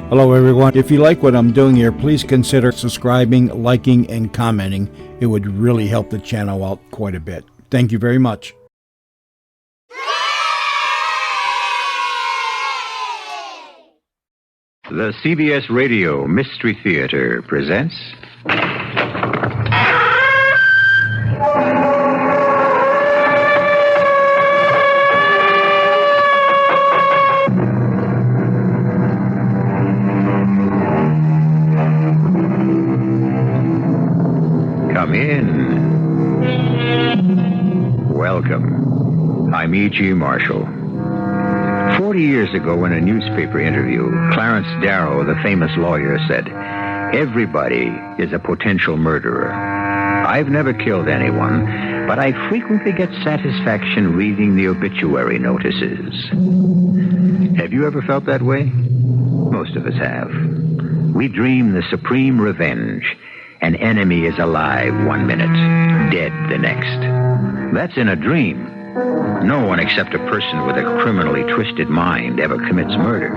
Hello, everyone. If you like what I'm doing here, please consider subscribing, liking, and commenting. It would really help the channel out quite a bit. Thank you very much. The CBS Radio Mystery Theater presents... Come in. Welcome. I'm E.G. Marshall. 40 years ago in a newspaper interview, Clarence Darrow, the famous lawyer, said, "Everybody is a potential murderer. I've never killed anyone, but I frequently get satisfaction reading the obituary notices." Have you ever felt that way? Most of us have. We dream the supreme revenge. An enemy is alive one minute, dead the next. That's in a dream. No one except a person with a criminally twisted mind ever commits murder.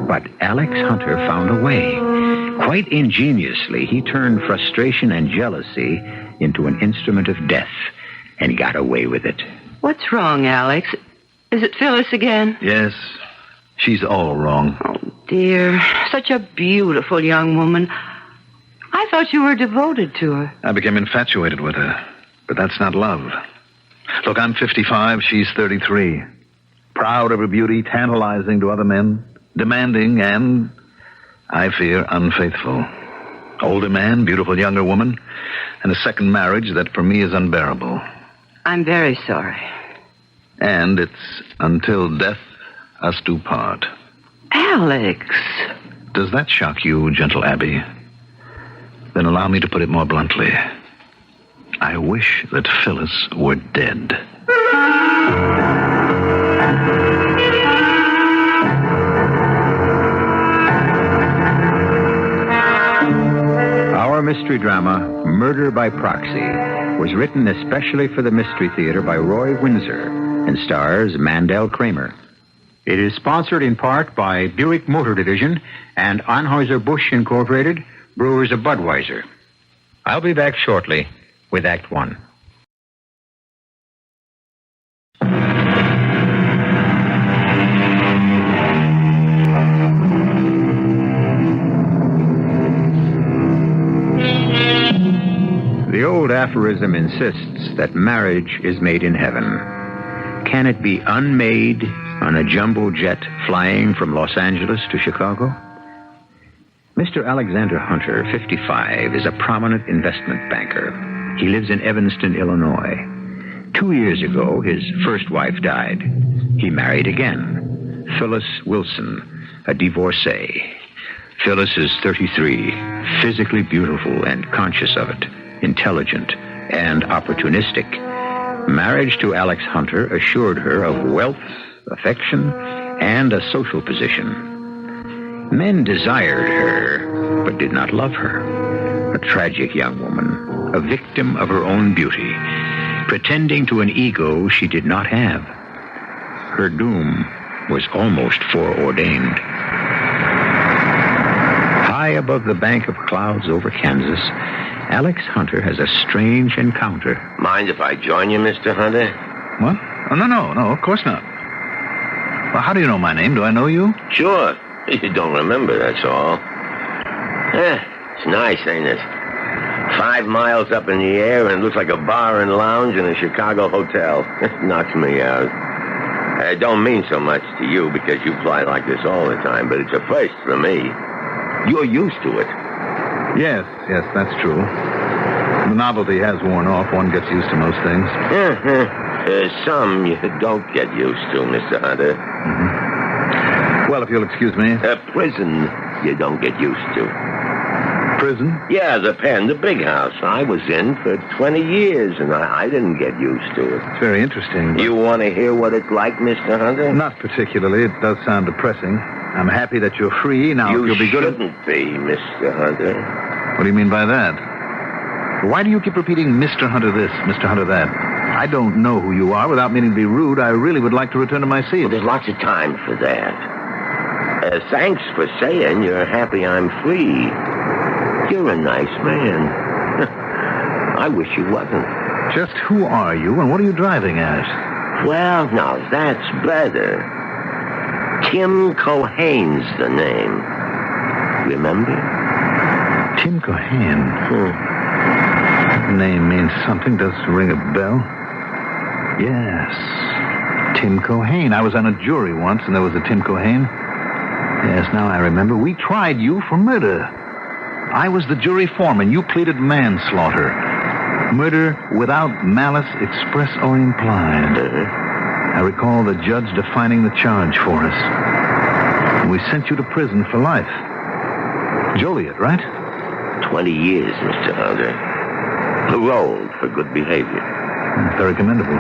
But Alex Hunter found a way. Quite ingeniously, he turned frustration and jealousy into an instrument of death and got away with it. What's wrong, Alex? Is it Phyllis again? Yes, she's all wrong. Oh, dear. Such a beautiful young woman. I thought you were devoted to her. I became infatuated with her, but that's not love. Look, I'm 55, she's 33. Proud of her beauty, tantalizing to other men, demanding and, I fear, unfaithful. Older man, beautiful younger woman, and a second marriage that for me is unbearable. I'm very sorry. And it's until death us do part. Alex. Does that shock you, gentle Abby? Then allow me to put it more bluntly. I wish that Phyllis were dead. Our mystery drama, Murder by Proxy, was written especially for the Mystery Theater by Roy Windsor and stars Mandel Kramer. It is sponsored in part by Buick Motor Division and Anheuser-Busch Incorporated, Brewers of Budweiser. I'll be back shortly with Act One. The old aphorism insists that marriage is made in heaven. Can it be unmade on a jumbo jet flying from Los Angeles to Chicago? Mr. Alexander Hunter, 55, is a prominent investment banker. He lives in Evanston, Illinois. 2 years ago, his first wife died. He married again, Phyllis Wilson, a divorcee. Phyllis is 33, physically beautiful and conscious of it, intelligent and opportunistic. Marriage to Alex Hunter assured her of wealth, affection, and a social position. Men desired her, but did not love her. A tragic young woman, a victim of her own beauty, pretending to an ego she did not have. Her doom was almost foreordained. High above the bank of clouds over Kansas, Alex Hunter has a strange encounter. Mind if I join you, Mr. Hunter? What? Oh, no, of course not. Well, how do you know my name? Do I know you? Sure. You don't remember, that's all. It's nice, ain't it? 5 miles up in the air and it looks like a bar and lounge in a Chicago hotel. It knocks me out. I don't mean so much to you because you fly like this all the time, but it's a first for me. You're used to it. Yes, that's true. The novelty has worn off. One gets used to most things. Some you don't get used to, Mr. Hunter. Mm-hmm. Well, if you'll excuse me. Prison you don't get used to. Prison? Yeah, the pen, the big house. I was in for 20 years, and I didn't get used to it. It's very interesting. You want to hear what it's like, Mr. Hunter? Not particularly. It does sound depressing. I'm happy that you're free. Now, you'll be good. You shouldn't be, Mr. Hunter. What do you mean by that? Why do you keep repeating Mr. Hunter this, Mr. Hunter that? I don't know who you are. Without meaning to be rude, I really would like to return to my seat. Well, there's lots of time for that. Thanks for saying you're happy I'm free. You're a nice man. I wish you wasn't. Just who are you and what are you driving at? Well, now that's better. Tim Cohain's the name. Remember? Tim Cohain. That name means something. Does ring a bell? Yes. Tim Cohain. I was on a jury once and there was a Tim Cohain. Yes, now I remember. We tried you for murder. I was the jury foreman. You pleaded manslaughter. Murder without malice express or implied. I recall the judge defining the charge for us. And we sent you to prison for life. Joliet, right? 20 years, Mr. Hunter. Paroled for good behavior. Very commendable.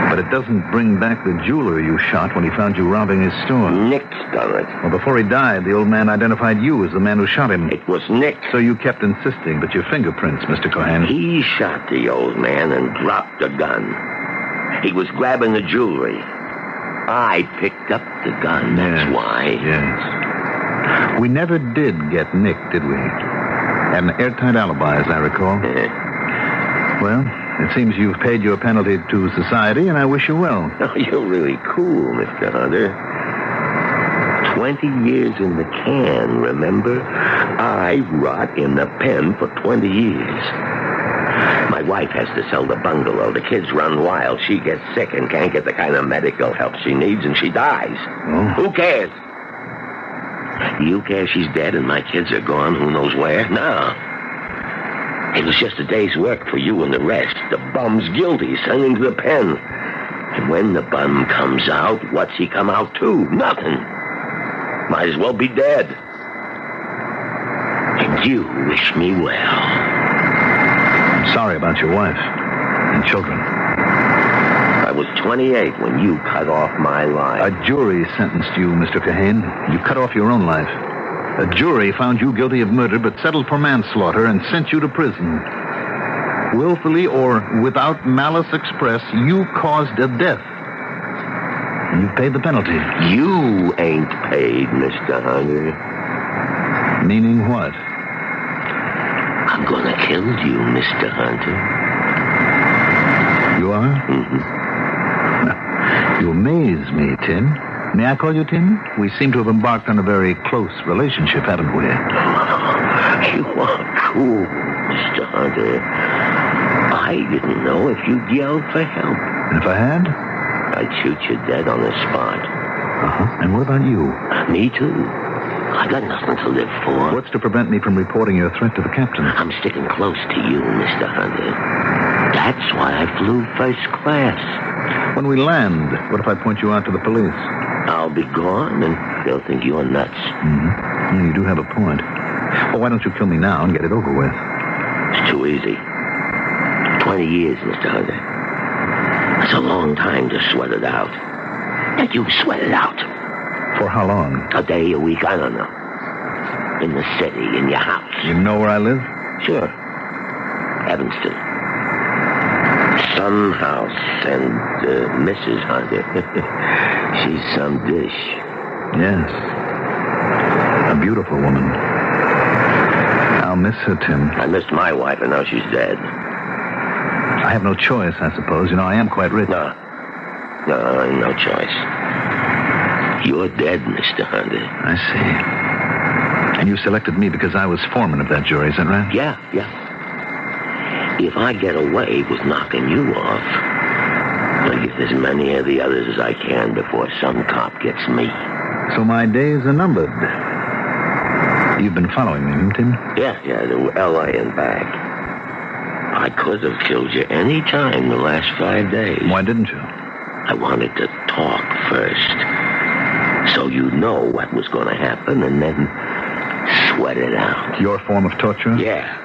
But it doesn't bring back the jeweler you shot when he found you robbing his store. Nick's done it. Well, before he died, the old man identified you as the man who shot him. It was Nick. So you kept insisting, but your fingerprints, Mr. Cohain. He shot the old man and dropped the gun. He was grabbing the jewelry. I picked up the gun, that's why. Yes. We never did get Nick, did we? Had an airtight alibi, as I recall. Well, it seems you've paid your penalty to society, and I wish you well. Oh, you're really cool, Mr. Hunter. 20 years in the can, remember? I rot in the pen for 20 years. My wife has to sell the bungalow. The kids run wild. She gets sick and can't get the kind of medical help she needs, and she dies. Oh. Who cares? Do you care she's dead and my kids are gone who knows where? No. It was just a day's work for you and the rest. The bum's guilty, sent him to the pen. And when the bum comes out, what's he come out to? Nothing. Might as well be dead. And you wish me well. I'm sorry about your wife and children. I was 28 when you cut off my life. A jury sentenced you, Mr. Cohain. You cut off your own life. A jury found you guilty of murder but settled for manslaughter and sent you to prison. Willfully or without malice express, you caused a death. And you've paid the penalty. You ain't paid, Mr. Hunter. Meaning what? I'm gonna kill you, Mr. Hunter. You are? Mm-hmm. You amaze me, Tim. May I call you Tim? We seem to have embarked on a very close relationship, haven't we? You are cool, Mr. Hunter. I didn't know if you'd yelled for help. And if I had? I'd shoot you dead on the spot. Uh-huh. And what about you? Me too. I got nothing to live for. What's to prevent me from reporting your threat to the captain? I'm sticking close to you, Mr. Hunter. That's why I flew first class. When we land, what if I point you out to the police? I'll be gone, and they'll think you're nuts. Mm-hmm. Yeah, you do have a point. Well, why don't you kill me now and get it over with? It's too easy. 20 years, Mr. Hunter. That's a long time to sweat it out. Now you sweat it out. For how long? A day, a week, I don't know. In the city, in your house. You know where I live? Sure. Evanston. Some house, and Mrs. Hunter. She's some dish. Yes. A beautiful woman. I'll miss her, Tim. I missed my wife, and now she's dead. I have no choice, I suppose. You know, I am quite rich. No, no choice. You're dead, Mr. Hunter. I see. And you selected me because I was foreman of that jury, is that right? Yeah. If I get away with knocking you off, I'll get as many of the others as I can before some cop gets me. So my days are numbered. You've been following me, Tim? Yeah, to L.A. and back. I could have killed you any time the last 5 days. Why didn't you? I wanted to talk first. So you know what was going to happen and then sweat it out. Your form of torture? Yeah.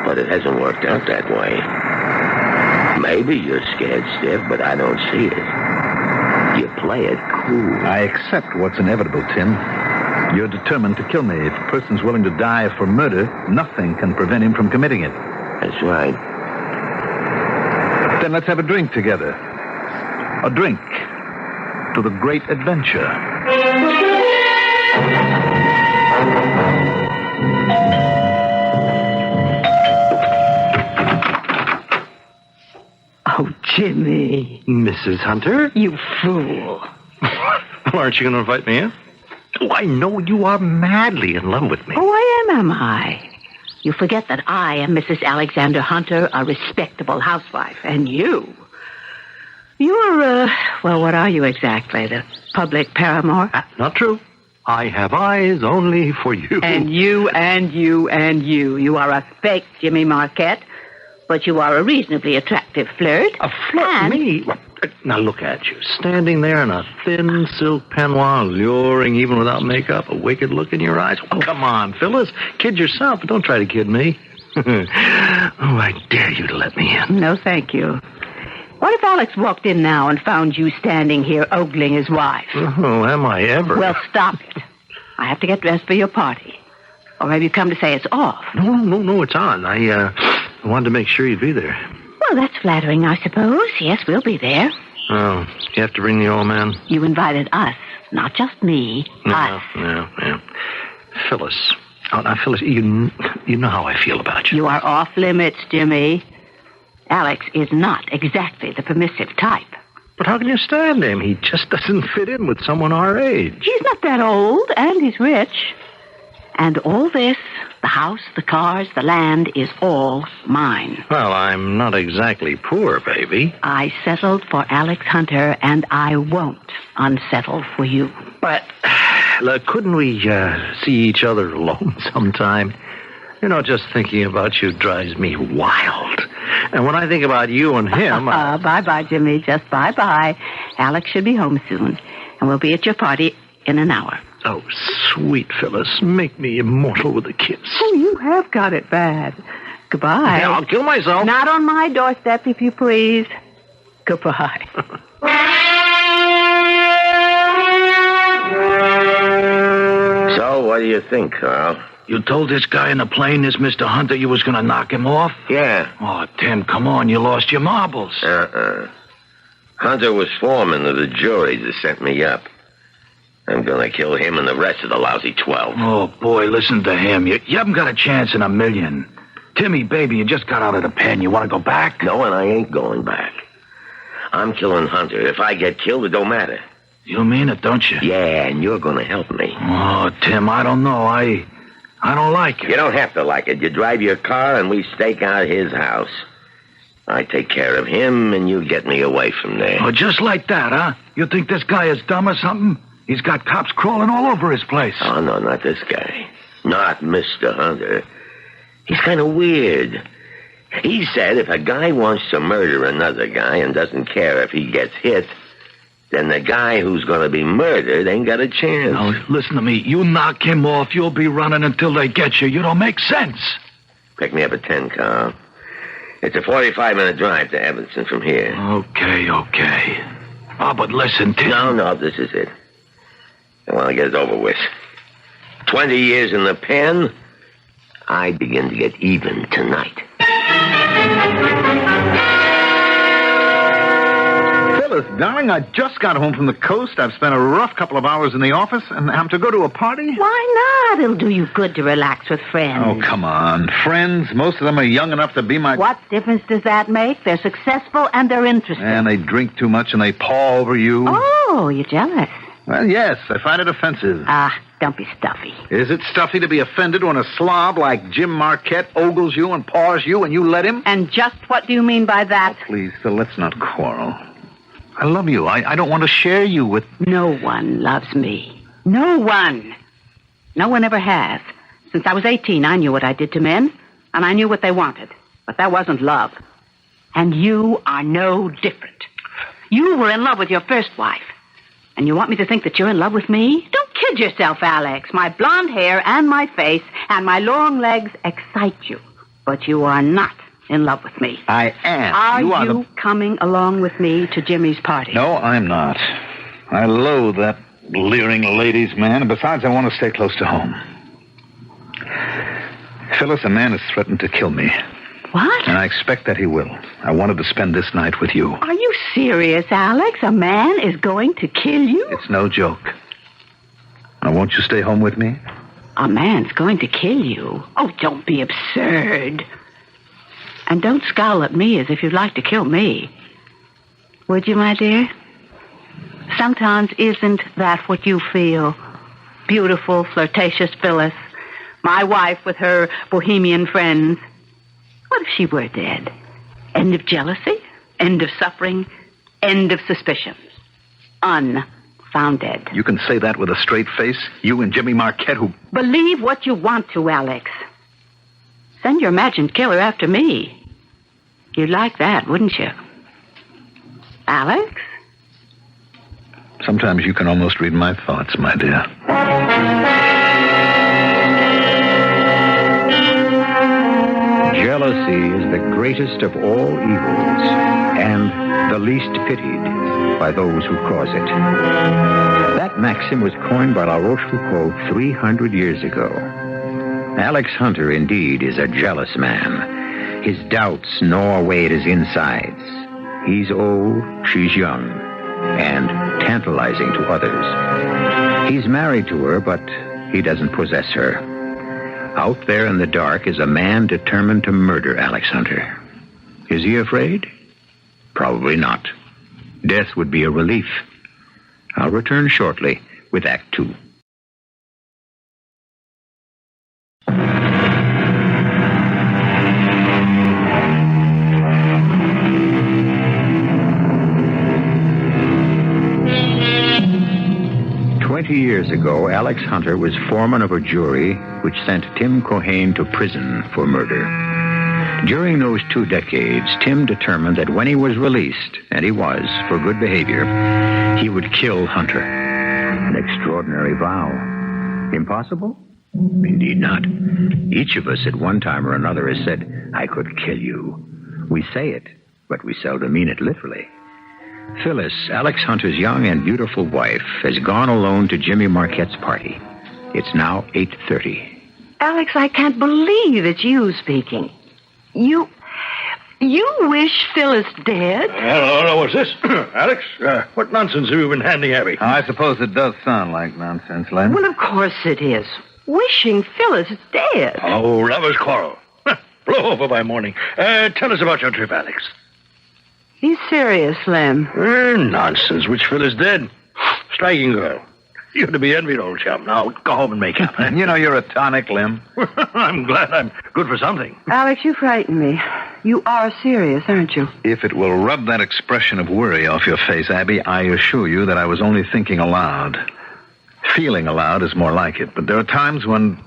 But it hasn't worked out that way. Maybe you're scared stiff, but I don't see it. You play it cool. I accept what's inevitable, Tim. You're determined to kill me. If a person's willing to die for murder, nothing can prevent him from committing it. That's right. Then let's have a drink together. A drink to the great adventure. Oh, Jimmy. Mrs. Hunter? You fool. Well, aren't you going to invite me in? Oh, I know you are madly in love with me. Oh, I am I? You forget that I am Mrs. Alexander Hunter, a respectable housewife. And you're, well, what are you exactly? The public paramour? Not true. I have eyes only for you. And you. You are a fake Jimmy Marquette, but you are a reasonably attractive flirt. A flirt? And Me? Now look at you, standing there in a thin silk peignoir, luring even without makeup, a wicked look in your eyes. Oh, come on, Phyllis. Kid yourself, but don't try to kid me. Oh, I dare you to let me in. No, thank you. What if Alex walked in now and found you standing here ogling his wife? Oh, am I ever? Well, stop it. I have to get dressed for your party. Or have you come to say it's off? No, it's on. I wanted to make sure you'd be there. Well, that's flattering, I suppose. Yes, we'll be there. Oh, you have to bring the old man? You invited us, not just me. Us. Yeah. Phyllis. Oh, now, Phyllis, you know how I feel about you. You are off limits, Jimmy. Alex is not exactly the permissive type. But how can you stand him? He just doesn't fit in with someone our age. He's not that old, and he's rich. And all this, the house, the cars, the land, is all mine. Well, I'm not exactly poor, baby. I settled for Alex Hunter, and I won't unsettle for you. But, look, couldn't we see each other alone sometime? You know, just thinking about you drives me wild. And when I think about you and him... Bye-bye, Jimmy. Just bye-bye. Alex should be home soon, and we'll be at your party in an hour. Oh, sweet Phyllis, make me immortal with a kiss. Oh, you have got it bad. Goodbye. Yeah, I'll kill myself. Not on my doorstep, if you please. Goodbye. So, what do you think, Carl? You told this guy in the plane, this Mr. Hunter, you was going to knock him off? Yeah. Oh, Tim, come on, you lost your marbles. Hunter was foreman of the jury that sent me up. I'm going to kill him and the rest of the lousy 12. Oh, boy, listen to him. You haven't got a chance in a million. Timmy, baby, you just got out of the pen. You want to go back? No, and I ain't going back. I'm killing Hunter. If I get killed, it don't matter. You mean it, don't you? Yeah, and you're going to help me. Oh, Tim, I don't know. I don't like it. You don't have to like it. You drive your car and we stake out his house. I take care of him and you get me away from there. Oh, just like that, huh? You think this guy is dumb or something? He's got cops crawling all over his place. Oh, no, not this guy. Not Mr. Hunter. He's kind of weird. He said if a guy wants to murder another guy and doesn't care if he gets hit, then the guy who's going to be murdered ain't got a chance. Now, listen to me. You knock him off, you'll be running until they get you. You don't make sense. Pick me up at 10, Carl. It's a 45-minute drive to Evanston from here. Okay. Oh, but listen, Tim. No, this is it. I want to get it over with. 20 years in the pen, I begin to get even tonight. Phyllis, darling, I just got home from the coast. I've spent a rough couple of hours in the office, and I'm to go to a party? Why not? It'll do you good to relax with friends. Oh, come on. Friends, most of them are young enough to be my... What difference does that make? They're successful and they're interesting. And they drink too much and they paw over you. Oh, you're jealous. Well, yes, I find it offensive. Don't be stuffy. Is it stuffy to be offended when a slob like Jim Marquette ogles you and paws you and you let him? And just what do you mean by that? Please, Phil, let's not quarrel. I love you. I don't want to share you with... No one loves me. No one. No one ever has. Since I was 18, I knew what I did to men, and I knew what they wanted. But that wasn't love. And you are no different. You were in love with your first wife. And you want me to think that you're in love with me? Don't kid yourself, Alex. My blonde hair and my face and my long legs excite you. But you are not in love with me. I am. Are you coming along with me to Jimmy's party? No, I'm not. I loathe that leering ladies' man, and besides, I want to stay close to home. Phyllis, a man has threatened to kill me. What? And I expect that he will. I wanted to spend this night with you. Are you serious, Alex? A man is going to kill you? It's no joke. I want Won't you stay home with me? A man's going to kill you. Oh, don't be absurd. And don't scowl at me as if you'd like to kill me. Would you, my dear? Sometimes isn't that what you feel? Beautiful, flirtatious Phyllis, my wife with her bohemian friends. What if she were dead? End of jealousy, end of suffering, end of suspicions. Unfounded. You can say that with a straight face? You and Jimmy Marquette who... Believe what you want to, Alex. Send your imagined killer after me. You'd like that, wouldn't you? Alex? Sometimes you can almost read my thoughts, my dear. Jealousy is the greatest of all evils, and the least pitied by those who cause it. That maxim was coined by La Rochefoucauld 300 years ago. Alex Hunter, indeed, is a jealous man. His doubts gnaw away at his insides. He's old, she's young, and tantalizing to others. He's married to her, but he doesn't possess her. Out there in the dark is a man determined to murder Alex Hunter. Is he afraid? Probably not. Death would be a relief. I'll return shortly with Act 2. Years ago, Alex Hunter was foreman of a jury which sent Tim Cohain to prison for murder. During those 2 decades, Tim determined that when he was released, and he was, for good behavior, he would kill Hunter. An extraordinary vow. Impossible? Indeed not. Each of us at one time or another has said, I could kill you. We say it, but we seldom mean it literally. Phyllis, Alex Hunter's young and beautiful wife, has gone alone to Jimmy Marquette's party. It's now 8:30. Alex, I can't believe it's you speaking. You wish Phyllis dead? Hello, what's this? Alex, what nonsense have you been handing Abby? I suppose it does sound like nonsense, Len. Well, of course it is. Wishing Phyllis dead. Oh, lovers' quarrel. Blow over by morning. Tell us about your trip, Alex. He's serious, Lem. Nonsense. Which Phyllis dead? Striking girl. You're to be envied, old chap. Now, go home and make up. You know you're a tonic, Lim. I'm glad I'm good for something. Alex, you frighten me. You are serious, aren't you? If it will rub that expression of worry off your face, Abby, I assure you that I was only thinking aloud. Feeling aloud is more like it, but there are times when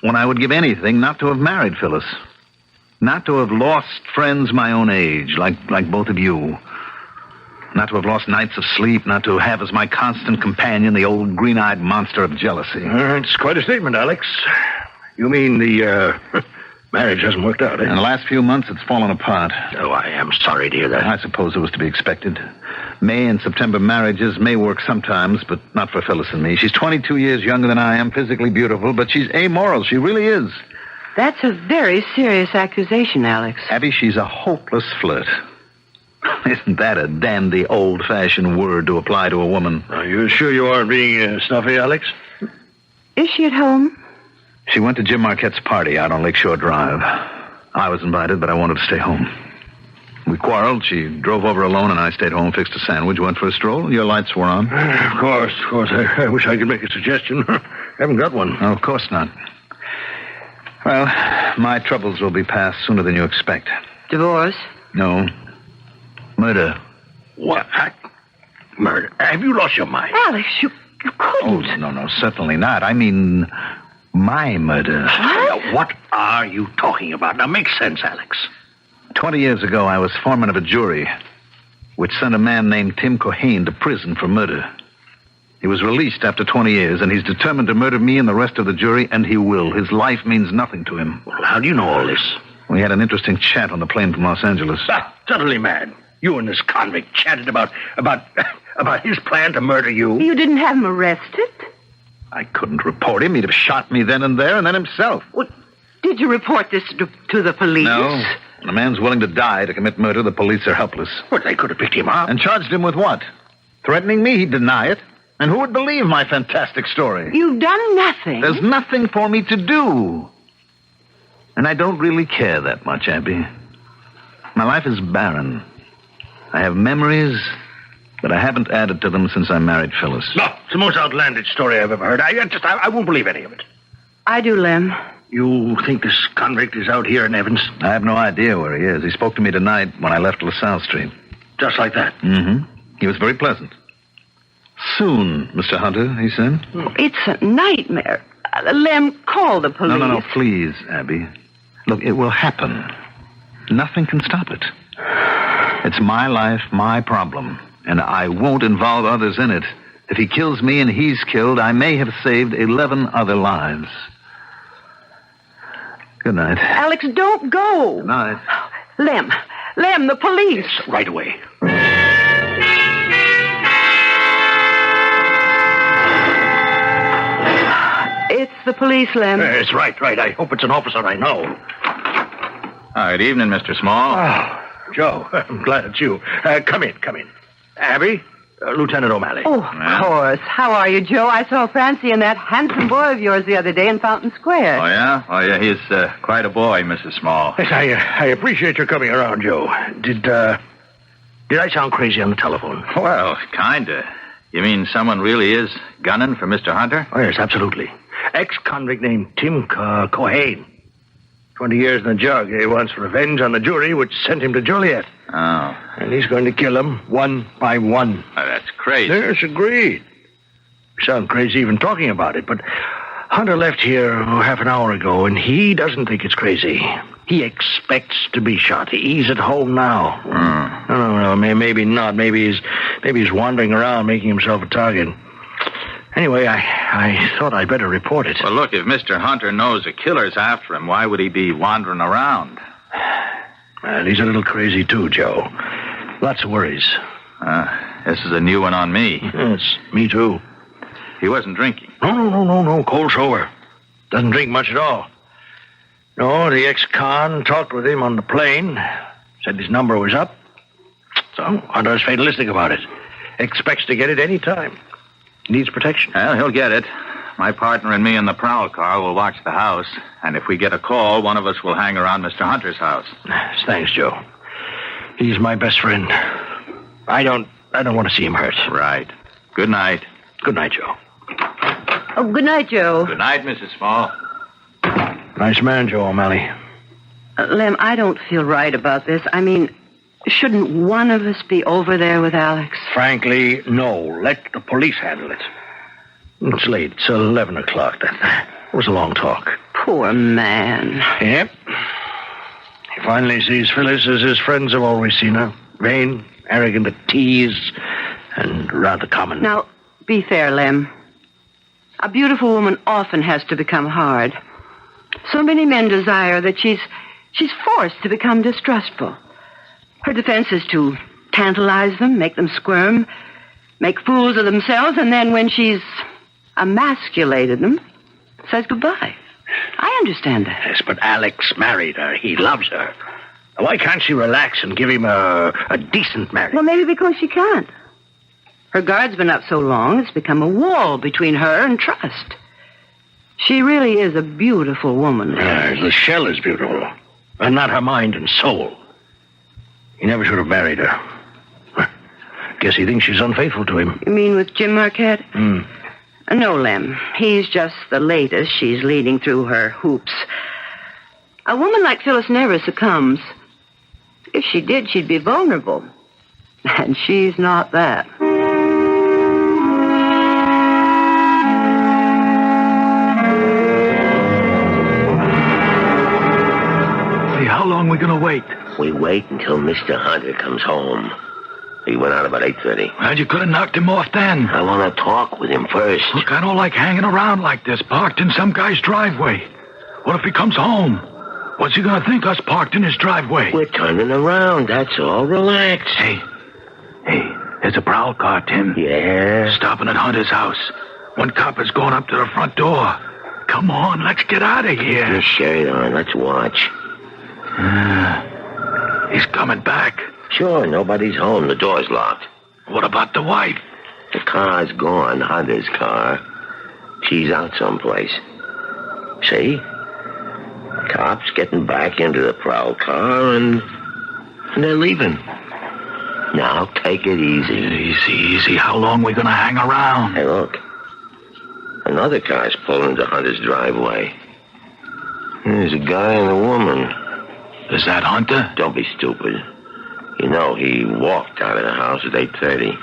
I would give anything not to have married Phyllis. Not to have lost friends my own age, like both of you. Not to have lost nights of sleep, not to have as my constant companion the old green-eyed monster of jealousy. It's quite a statement, Alex. You mean the marriage hasn't worked out, eh? In the last few months, it's fallen apart. Oh, I am sorry to hear that. I suppose it was to be expected. May and September marriages may work sometimes, but not for Phyllis and me. She's 22 years younger than I am, physically beautiful, but she's amoral. She really is. That's a very serious accusation, Alex. Abby, she's a hopeless flirt. Isn't that a dandy, old-fashioned word to apply to a woman? Are you sure you aren't being snuffy, Alex? Is she at home? She went to Jim Marquette's party out on Lakeshore Drive. I was invited, but I wanted to stay home. We quarreled. She drove over alone, and I stayed home, fixed a sandwich, went for a stroll. Your lights were on. Of course. I wish I could make a suggestion. Haven't got one. Oh, of course not. Well, my troubles will be past sooner than you expect. Divorce? No. Murder. What? Murder? Have you lost your mind? Alex, you couldn't. Oh, no, certainly not. I mean, my murder. Now, what are you talking about? Now, make sense, Alex. 20 years ago, I was foreman of a jury which sent a man named Tim Cohain to prison for murder. He was released after 20 years, and he's determined to murder me and the rest of the jury, and he will. His life means nothing to him. Well, how do you know all this? We had an interesting chat on the plane from Los Angeles. Totally mad. You and this convict chatted about his plan to murder you. You didn't have him arrested? I couldn't report him. He'd have shot me then and there, and then himself. Well, did you report this to the police? No. When a man's willing to die to commit murder, the police are helpless. Well, they could have picked him up. And charged him with what? Threatening me? He'd deny it. And who would believe my fantastic story? You've done nothing. There's nothing for me to do. And I don't really care that much, Abby. My life is barren. I have memories, but I haven't added to them since I married Phyllis. No, it's the most outlandish story I've ever heard. I won't believe any of it. I do, Lem. You think this convict is out here in Evans? I have no idea where he is. He spoke to me tonight when I left LaSalle Street. Just like that? Mm-hmm. He was very pleasant. Soon, Mr. Hunter, he said. It's a nightmare. Lem, call the police. No, please, Abby. Look, it will happen. Nothing can stop it. It's my life, my problem, and I won't involve others in it. If he kills me and he's killed, I may have saved 11 other lives. Good night. Alex, don't go. Good night. Lem, the police. Yes, right away. It's the police, Lem. Yes, right. I hope it's an officer I know. Good evening, Mr. Small. Oh, Joe, I'm glad it's you. Come in. Abby, Lieutenant O'Malley. Oh, of course. How are you, Joe? I saw Francie and that handsome boy of yours the other day in Fountain Square. Oh, yeah? Oh, yeah, he's quite a boy, Mrs. Small. Yes, I appreciate your coming around, Joe. Did I sound crazy on the telephone? Well, kinda. You mean someone really is gunning for Mr. Hunter? Oh, yes, absolutely. Ex-convict named Tim Cohain. 20 years in the jug. He wants revenge on the jury, which sent him to Joliet. Oh. And he's going to kill them one by one. Oh, that's crazy. Yes, agreed. You sound crazy even talking about it, but Hunter left here half an hour ago, and he doesn't think it's crazy. He expects to be shot. He's at home now. No, maybe not. Maybe he's wandering around making himself a target. Anyway, I thought I'd better report it. Well, look, if Mr. Hunter knows a killer's after him, why would he be wandering around? Well, he's a little crazy, too, Joe. Lots of worries. This is a new one on me. Yes, me, too. He wasn't drinking. No. Cold sober. Doesn't drink much at all. No, the ex-con talked with him on the plane. Said his number was up. So, Hunter's fatalistic about it. Expects to get it any time. Needs protection. Well, he'll get it. My partner and me in the prowl car will watch the house, and if we get a call, one of us will hang around Mr. Hunter's house. Thanks, Joe. He's my best friend. I don't want to see him hurt. Right. Good night. Good night, Joe. Oh, good night, Joe. Good night, Mrs. Small. Nice man, Joe O'Malley. Lem, I don't feel right about this. I mean, shouldn't one of us be over there with Alex? Frankly, no. Let the police handle it. It's late. It's 11 o'clock. That was a long talk. Poor man. Yep. He finally sees Phyllis as his friends have always seen her. Vain, arrogant, a tease, and rather common. Now, be fair, Lem. A beautiful woman often has to become hard. So many men desire that she's forced to become distrustful. Her defense is to tantalize them, make them squirm, make fools of themselves, and then when she's emasculated them, says goodbye. I understand that. Yes, but Alex married her. He loves her. Why can't she relax and give him a decent marriage? Well, maybe because she can't. Her guard's been up so long, it's become a wall between her and trust. She really is a beautiful woman. The shell is beautiful, and not her mind and soul. He never should have married her. Guess he thinks she's unfaithful to him. You mean with Jim Marquette? No, Lem. He's just the latest she's leading through her hoops. A woman like Phyllis never succumbs. If she did, she'd be vulnerable. And she's not that. Hey, how long are we going to wait? We wait until Mr. Hunter comes home. He went out about 8:30. Well, you could have knocked him off then. I want to talk with him first. Look, I don't like hanging around like this, parked in some guy's driveway. What if he comes home? What's he going to think us parked in his driveway? We're turning around, that's all. Relax. Hey, there's a prowl car, Tim. Yeah? Stopping at Hunter's house. One cop is going up to the front door. Come on, let's get out of here. Get your shirt on, let's watch. He's coming back. Sure, nobody's home. The door's locked. What about the wife? The car's gone, Hunter's car. She's out someplace. See? Cops getting back into the prowl car and they're leaving. Now take it easy. Easy. How long we gonna hang around? Hey, look. Another car's pulling into Hunter's driveway. There's a guy and a woman. Is that Hunter? Don't be stupid. You know, he walked out of the house at 8:30.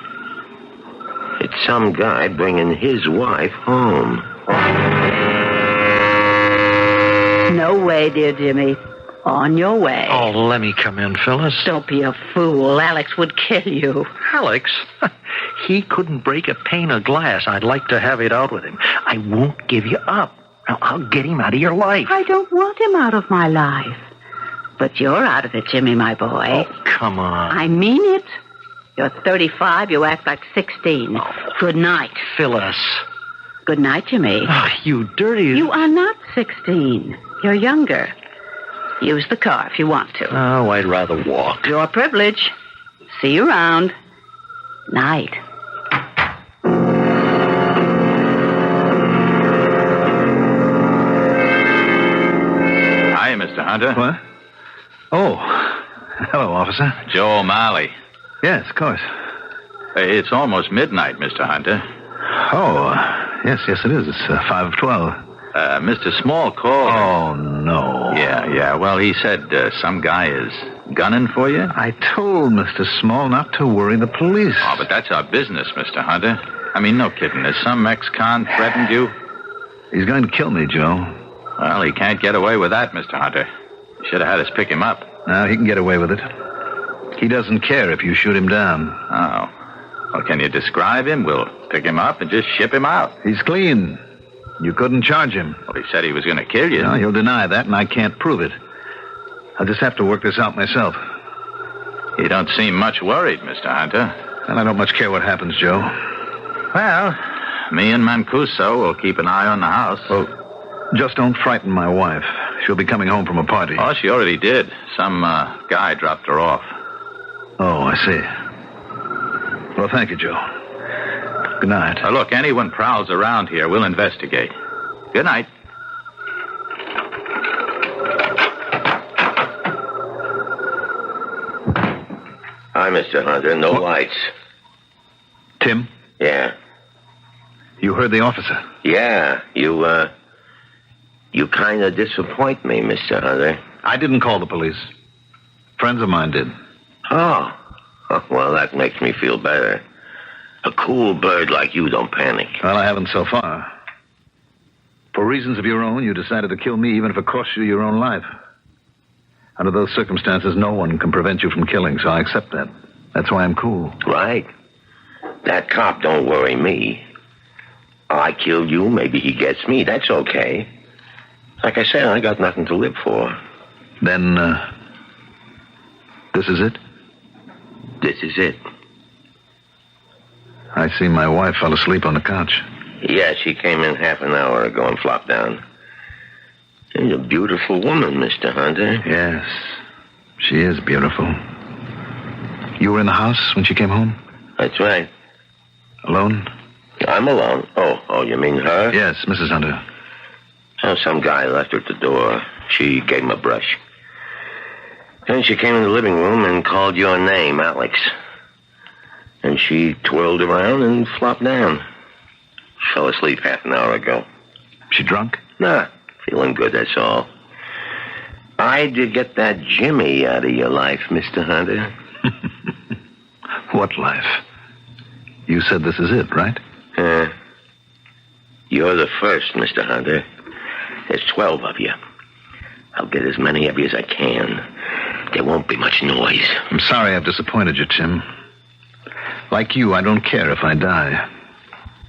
It's some guy bringing his wife home. No way, dear Jimmy. On your way. Oh, let me come in, Phyllis. Don't be a fool. Alex would kill you. Alex? He couldn't break a pane of glass. I'd like to have it out with him. I won't give you up. I'll get him out of your life. I don't want him out of my life. But you're out of it, Jimmy, my boy. Oh, come on. I mean it. You're 35. You act like 16. Good night. Phyllis. Good night, Jimmy. Oh, you dirty... You are not 16. You're younger. Use the car if you want to. Oh, I'd rather walk. Your privilege. See you around. Night. Hi, Mr. Hunter. What? Oh, hello, officer. Joe O'Malley. Yes, of course. It's almost midnight, Mr. Hunter. Oh, yes, it is. It's 5:12. Mr. Small called. Oh, no. Yeah. Well, he said some guy is gunning for you. I told Mr. Small not to worry the police. Oh, but that's our business, Mr. Hunter. I mean, no kidding. Has some ex-con threatened you? He's going to kill me, Joe. Well, he can't get away with that, Mr. Hunter. You should have had us pick him up. No, he can get away with it. He doesn't care if you shoot him down. Oh. Well, can you describe him? We'll pick him up and just ship him out. He's clean. You couldn't charge him. Well, he said he was going to kill you. No, he'll deny that, and I can't prove it. I'll just have to work this out myself. You don't seem much worried, Mr. Hunter. And I don't much care what happens, Joe. Well, me and Mancuso will keep an eye on the house. Well, just don't frighten my wife. She'll be coming home from a party. Oh, she already did. Some guy dropped her off. Oh, I see. Well, thank you, Joe. Good night. Look, anyone prowls around here, we'll investigate. Good night. Hi, Mr. Hunter. No lights. Tim? Yeah. You heard the officer? Yeah. You kind of disappoint me, Mr. Hunter. I didn't call the police. Friends of mine did. Oh. Well, that makes me feel better. A cool bird like you don't panic. Well, I haven't so far. For reasons of your own, you decided to kill me even if it cost you your own life. Under those circumstances, no one can prevent you from killing, so I accept that. That's why I'm cool. Right. That cop don't worry me. I kill you, maybe he gets me. That's okay. Like I said, I got nothing to live for. Then, this is it? This is it. I see my wife fell asleep on the couch. Yeah, she came in half an hour ago and flopped down. She's a beautiful woman, Mr. Hunter. Yes, she is beautiful. You were in the house when she came home? That's right. Alone? I'm alone. Oh, you mean her? Yes, Mrs. Hunter. Oh, some guy left her at the door. She gave him a brush. Then she came in the living room and called your name, Alex. And she twirled around and flopped down. Fell asleep half an hour ago. She drunk? Nah, feeling good, that's all. I did get that Jimmy out of your life, Mr. Hunter. What life? You said this is it, right? You're the first, Mr. Hunter. There's 12 of you. I'll get as many of you as I can. There won't be much noise. I'm sorry I've disappointed you, Tim. Like you, I don't care if I die.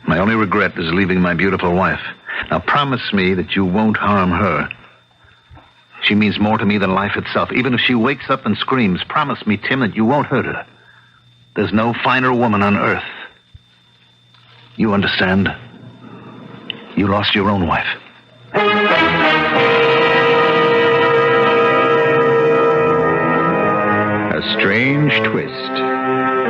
My only regret is leaving my beautiful wife. Now promise me that you won't harm her. She means more to me than life itself. Even if she wakes up and screams, promise me, Tim, that you won't hurt her. There's no finer woman on earth. You understand? You lost your own wife. A strange twist.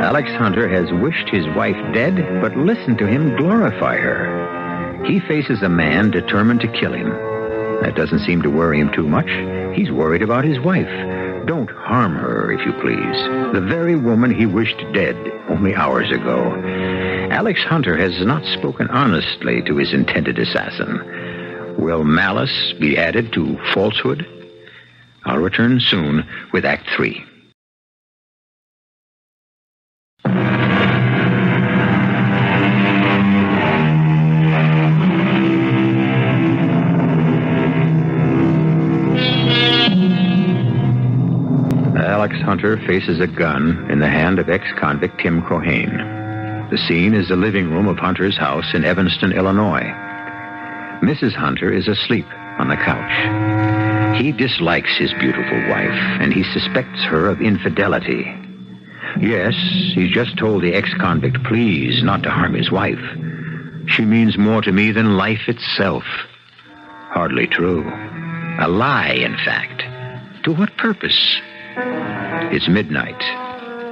Alex Hunter has wished his wife dead, but listen to him glorify her. He faces a man determined to kill him. That doesn't seem to worry him too much. He's worried about his wife. Don't harm her, if you please. The very woman he wished dead only hours ago. Alex Hunter has not spoken honestly to his intended assassin. Will malice be added to falsehood? I'll return soon with Act 3. Alex Hunter faces a gun in the hand of ex-convict Tim Cohain. The scene is the living room of Hunter's house in Evanston, Illinois. Mrs. Hunter is asleep on the couch. He dislikes his beautiful wife, and he suspects her of infidelity. Yes, he's just told the ex-convict, please, not to harm his wife. She means more to me than life itself. Hardly true. A lie, in fact. To what purpose? It's midnight,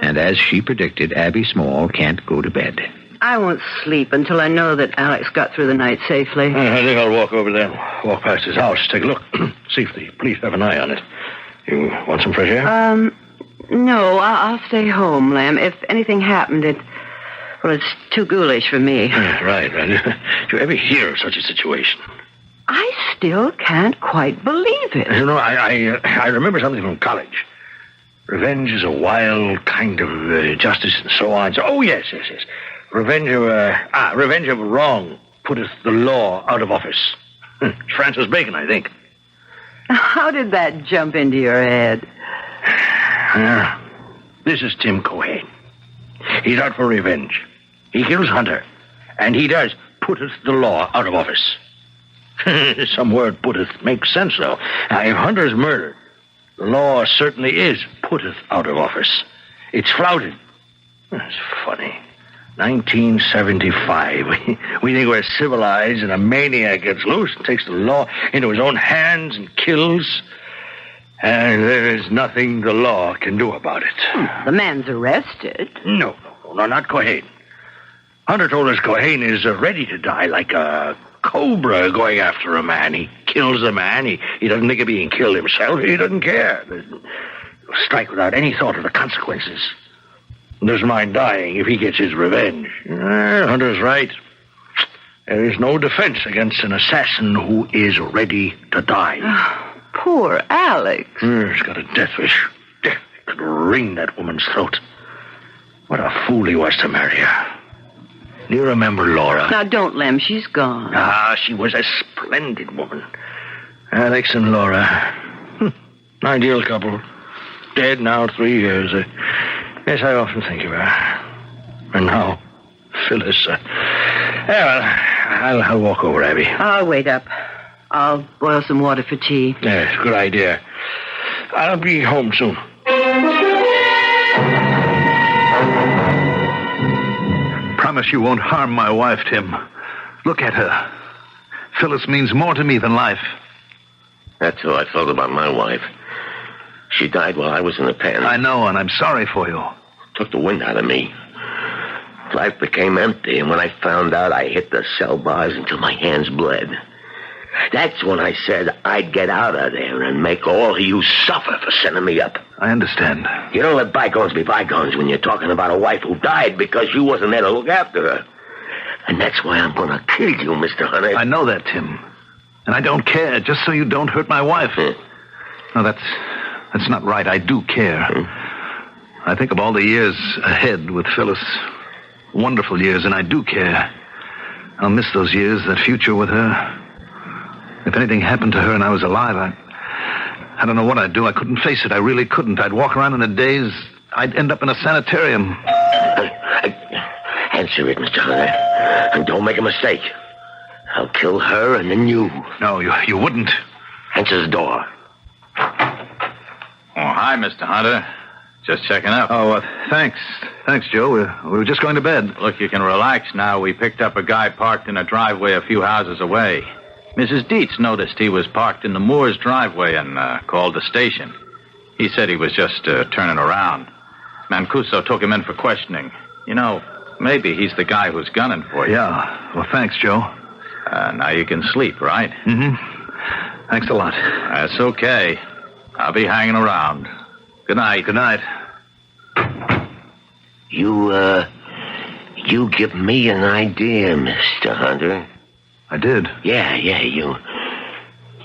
and as she predicted, Abby Small can't go to bed. I won't sleep until I know that Alex got through the night safely. I think I'll walk over there, walk past his house, take a look, see if the police have an eye on it. You want some fresh air? No, I'll stay home, Lem. If anything happened, it's too ghoulish for me. Right. Did you ever hear of such a situation? I still can't quite believe it. You know, I remember something from college. Revenge is a wild kind of justice and so on. Oh, yes. Revenge of wrong putteth the law out of office. Francis Bacon, I think. How did that jump into your head? This is Tim Cohain. He's out for revenge. He kills Hunter, and he does putteth the law out of office. Some word putteth makes sense, though. If Hunter's murdered, the law certainly is putteth out of office. It's flouted. That's funny. 1975. We think we're civilized, and a maniac gets loose and takes the law into his own hands and kills. And there is nothing the law can do about it. The man's arrested. No, not Cohain. Hunter told us Cohain is ready to die like a cobra going after a man. He kills a man. He doesn't think of being killed himself. He doesn't care. He'll strike without any thought of the consequences. Doesn't mind dying if he gets his revenge. Hunter's right. There is no defense against an assassin who is ready to die. Oh, poor Alex. He's got a death wish. Death could wring that woman's throat. What a fool he was to marry her. Do you remember Laura? Now, don't, Lem. She's gone. She was a splendid woman. Alex and Laura. Ideal couple. Dead now 3 years. Yes, I often think of her. And now, Phyllis. I'll walk over, Abby. I'll wait up. I'll boil some water for tea. Yes, good idea. I'll be home soon. Promise you won't harm my wife, Tim. Look at her. Phyllis means more to me than life. That's how I felt about my wife. She died while I was in the pen. I know, and I'm sorry for you. Took the wind out of me. Life became empty, and when I found out, I hit the cell bars until my hands bled. That's when I said I'd get out of there and make all of you suffer for sending me up. I understand. You don't let bygones be bygones when you're talking about a wife who died because you wasn't there to look after her. And that's why I'm going to kill you, Mr. Hunter. I know that, Tim. And I don't care, just so you don't hurt my wife. No, that's not right. I do care. I think of all the years ahead with Phyllis. Wonderful years, and I do care. I'll miss those years, that future with her. If anything happened to her and I was alive, I don't know what I'd do. I couldn't face it. I really couldn't. I'd walk around in a daze. I'd end up in a sanitarium. Answer it, Mr. Hunter. And don't make a mistake. I'll kill her and then you. No, you wouldn't. Answer the door. Oh, hi, Mr. Hunter. Just checking up. Oh, thanks. Thanks, Joe. We were just going to bed. Look, you can relax now. We picked up a guy parked in a driveway a few houses away. Mrs. Dietz noticed he was parked in the Moore's driveway and called the station. He said he was just turning around. Mancuso took him in for questioning. You know, maybe he's the guy who's gunning for you. Yeah. Well, thanks, Joe. Now you can sleep, right? Mm-hmm. Thanks a lot. That's okay. I'll be hanging around. Good night. Good night. You give me an idea, Mr. Hunter. I did. Yeah,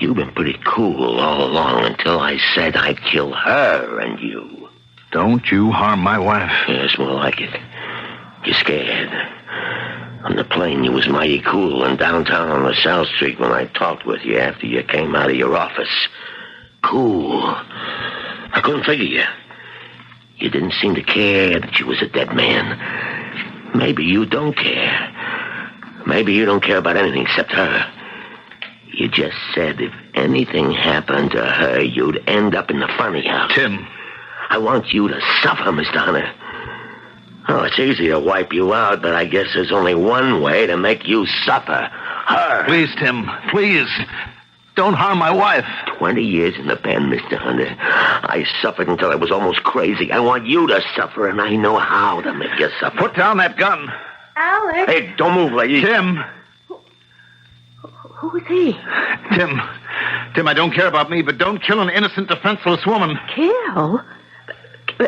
you've been pretty cool all along until I said I'd kill her and you. Don't you harm my wife. Yeah, it's more like it. You're scared. On the plane, you was mighty cool, and downtown on LaSalle Street when I talked with you after you came out of your office. Cool. I couldn't figure you. You didn't seem to care that you was a dead man. Maybe you don't care. Maybe you don't care about anything except her. You just said if anything happened to her, you'd end up in the funny house. Tim. I want you to suffer, Mr. Hunter. Oh, it's easy to wipe you out, but I guess there's only one way to make you suffer. Her. Please, Tim. Please. Don't harm my wife. 20 years in the pen, Mr. Hunter. I suffered until I was almost crazy. I want you to suffer, and I know how to make you suffer. Put down that gun. Alex. Hey, don't move, lady. Tim. Who is he? Tim, I don't care about me, but don't kill an innocent, defenseless woman. Kill?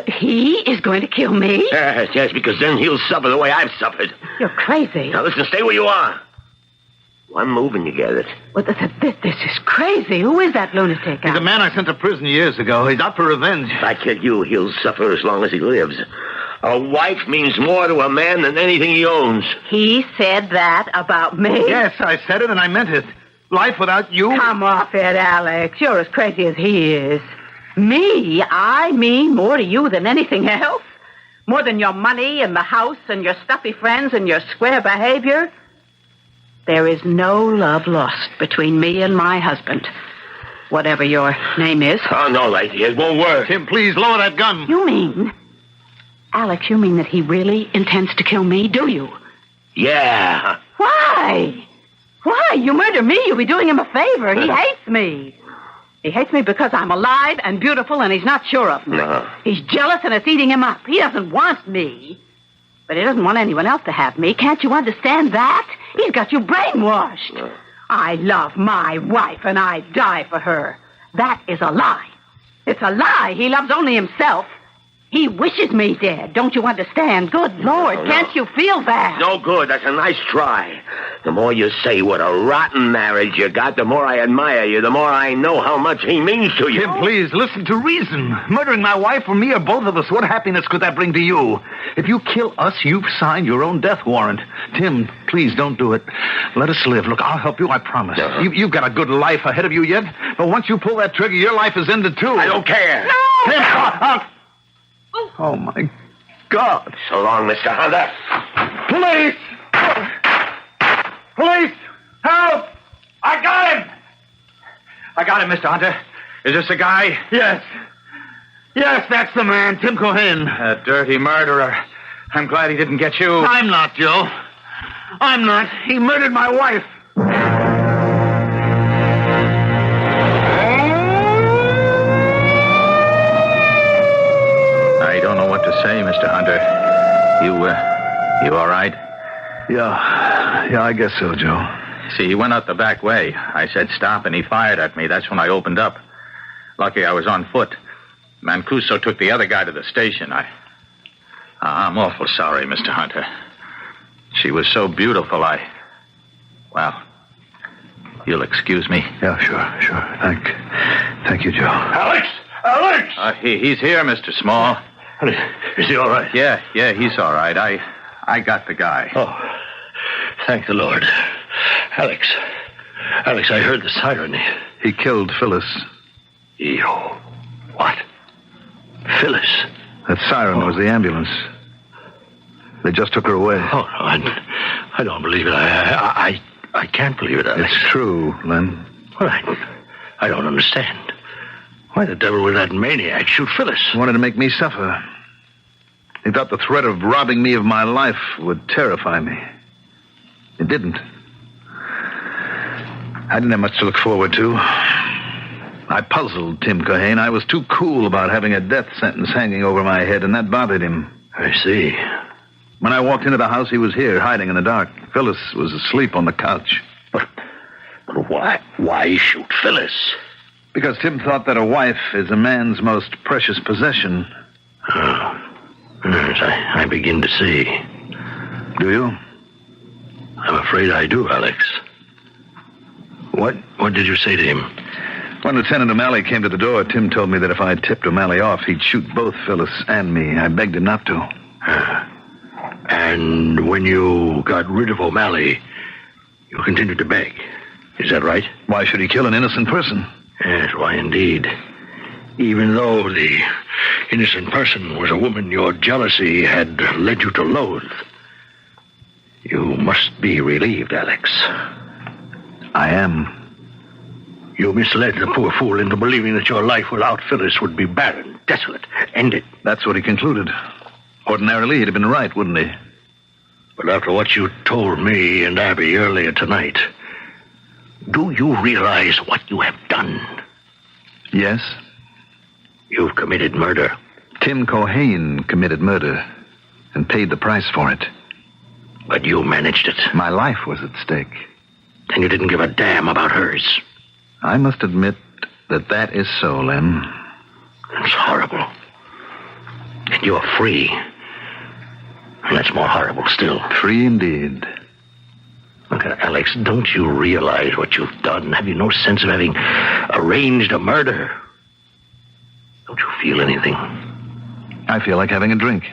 He is going to kill me? Yes, because then he'll suffer the way I've suffered. You're crazy. Now, listen, stay where you are. One move and you get it. Well, this is crazy. Who is that lunatic? He's a man I sent to prison years ago. He's out for revenge. If I kill you, he'll suffer as long as he lives. A wife means more to a man than anything he owns. He said that about me? Yes, I said it and I meant it. Life without you... Come off it, Alex. You're as crazy as he is. Me? I mean more to you than anything else? More than your money and the house and your stuffy friends and your square behavior? There is no love lost between me and my husband. Whatever your name is. Oh, no, lady. It won't work. Tim, please, lower that gun. You mean... Alex, you mean that he really intends to kill me, do you? Yeah. Why? Why? You murder me, you'll be doing him a favor. He hates me. He hates me because I'm alive and beautiful and he's not sure of me. No. He's jealous and it's eating him up. He doesn't want me. But he doesn't want anyone else to have me. Can't you understand that? He's got you brainwashed. No. I love my wife and I'd die for her. That is a lie. It's a lie. He loves only himself. He wishes me dead. Don't you understand? Good Lord, No. can't you feel that? No good. That's a nice try. The more you say what a rotten marriage you got, the more I admire you, the more I know how much he means to you. Tim, please, listen to reason. Murdering my wife or me or both of us, what happiness could that bring to you? If you kill us, you've signed your own death warrant. Tim, please don't do it. Let us live. Look, I'll help you, I promise. No. You've got a good life ahead of you yet, but once you pull that trigger, your life is ended too. I don't care. No! Tim, oh, my God. So long, Mr. Hunter. Police! Police! Help! I got him! I got him, Mr. Hunter. Is this the guy? Yes. Yes, that's the man, Tim Cohain. A dirty murderer. I'm glad he didn't get you. I'm not, Joe. I'm not. He murdered my wife. I don't know what to say, Mr. Hunter. You all right? Yeah, I guess so, Joe. See, he went out the back way. I said stop, and he fired at me. That's when I opened up. Lucky I was on foot. Mancuso took the other guy to the station. I'm awful sorry, Mr. Hunter. She was so beautiful, well, you'll excuse me. Yeah, sure. Thank you, Joe. Alex! He's here, Mr. Small. Is he all right? Yeah, he's all right. I got the guy. Oh, thank the Lord. Alex, I heard the siren. He killed Phyllis. What? Phyllis? That siren was the ambulance. They just took her away. Oh, no, I don't believe it. I can't believe it, Alex. It's true, Len. Well, I don't understand. Why the devil would that maniac shoot Phyllis? He wanted to make me suffer. He thought the threat of robbing me of my life would terrify me. It didn't. I didn't have much to look forward to. I puzzled Tim Cohain. I was too cool about having a death sentence hanging over my head, and that bothered him. I see. When I walked into the house, he was here, hiding in the dark. Phyllis was asleep on the couch. But why shoot Phyllis? Because Tim thought that a wife is a man's most precious possession. Oh, yes, I begin to see. Do you? I'm afraid I do, Alex. What did you say to him? When Lieutenant O'Malley came to the door, Tim told me that if I tipped O'Malley off, he'd shoot both Phyllis and me. I begged him not to. And when you got rid of O'Malley, you continued to beg. Is that right? Why should he kill an innocent person? Yes, why indeed. Even though the innocent person was a woman your jealousy had led you to loathe. You must be relieved, Alex. I am. You misled the poor fool into believing that your life without Phyllis would be barren, desolate, ended. That's what he concluded. Ordinarily, he'd have been right, wouldn't he? But after what you told me and Abby earlier tonight, do you realize what you have done? Yes. You've committed murder. Tim Cohain committed murder and paid the price for it. But you managed it. My life was at stake. And you didn't give a damn about hers. I must admit that is so, Lem. It's horrible. And you're free. And that's more horrible still. Free indeed. Look, Alex, don't you realize what you've done? Have you no sense of having arranged a murder? Don't you feel anything? I feel like having a drink.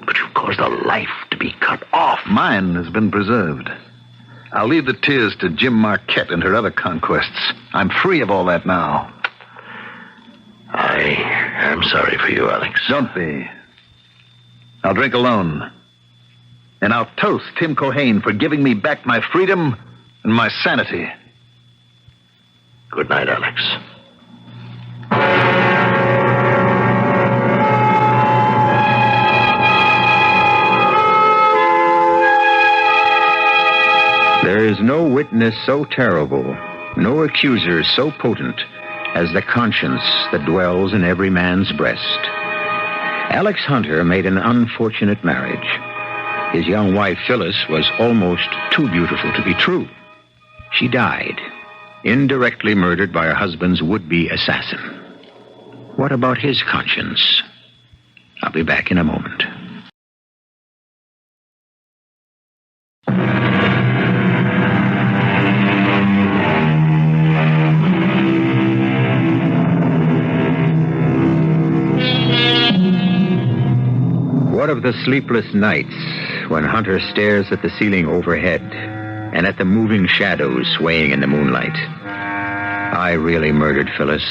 But you've caused a life to be cut off. Mine has been preserved. I'll leave the tears to Jim Marquette and her other conquests. I'm free of all that now. I am sorry for you, Alex. Don't be. I'll drink alone. And I'll toast Tim Cohain for giving me back my freedom and my sanity. Good night, Alex. There is no witness so terrible, no accuser so potent as the conscience that dwells in every man's breast. Alex Hunter made an unfortunate marriage. His young wife, Phyllis, was almost too beautiful to be true. She died, indirectly murdered by her husband's would-be assassin. What about his conscience? I'll be back in a moment. What of the sleepless nights when Hunter stares at the ceiling overhead and at the moving shadows swaying in the moonlight? I really murdered Phyllis.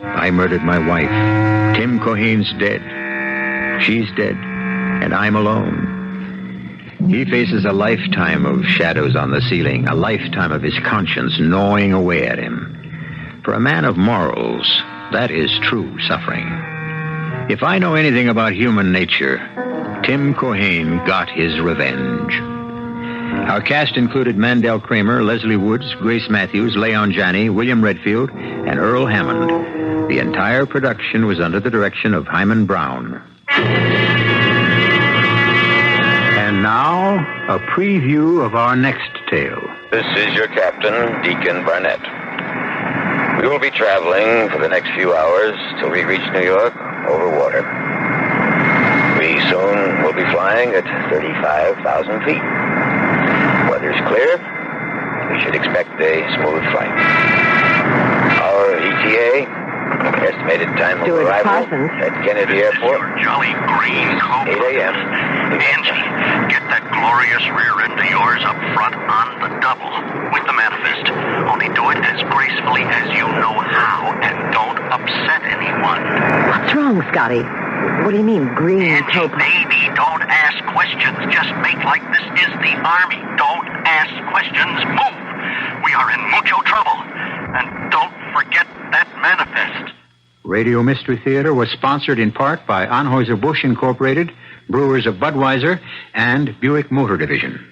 I murdered my wife. Tim Cohain's dead. She's dead, and I'm alone. He faces a lifetime of shadows on the ceiling, a lifetime of his conscience gnawing away at him. For a man of morals, that is true suffering. If I know anything about human nature, Tim Cohain got his revenge. Our cast included Mandel Kramer, Lesley Woods, Grace Matthews, Leon Janney, William Redfield, and Earl Hammond. The entire production was under the direction of Hyman Brown. And now, a preview of our next tale. This is your captain, Deacon Barnett. We will be traveling for the next few hours till we reach New York over water. We soon will be flying at 35,000 feet. Weather's clear. We should expect a smooth flight. Our ETA, estimated time of arrival at Kennedy Airport, jolly green coat. 8 a.m. Angie, get that glorious rear end of yours up front on the double with the manifest. Only do it as gracefully as you know how, and don't upset anyone. What's wrong, Scotty? What do you mean, green Angie, coat? baby, don't ask questions. Just make like this is the Army. Don't ask questions. Move. We are in mucho trouble. And don't forget that manifest. Radio Mystery Theater was sponsored in part by Anheuser-Busch Incorporated, Brewers of Budweiser, and Buick Motor Division.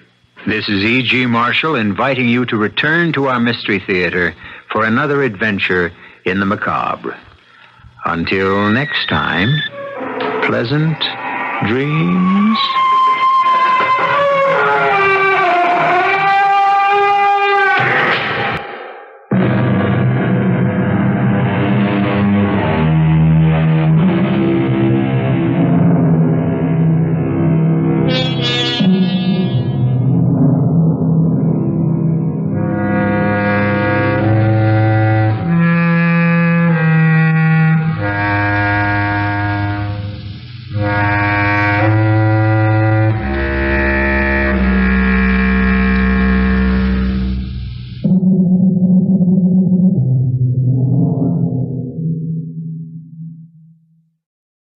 This is E.G. Marshall inviting you to return to our Mystery Theater for another adventure in the macabre. Until next time, pleasant dreams.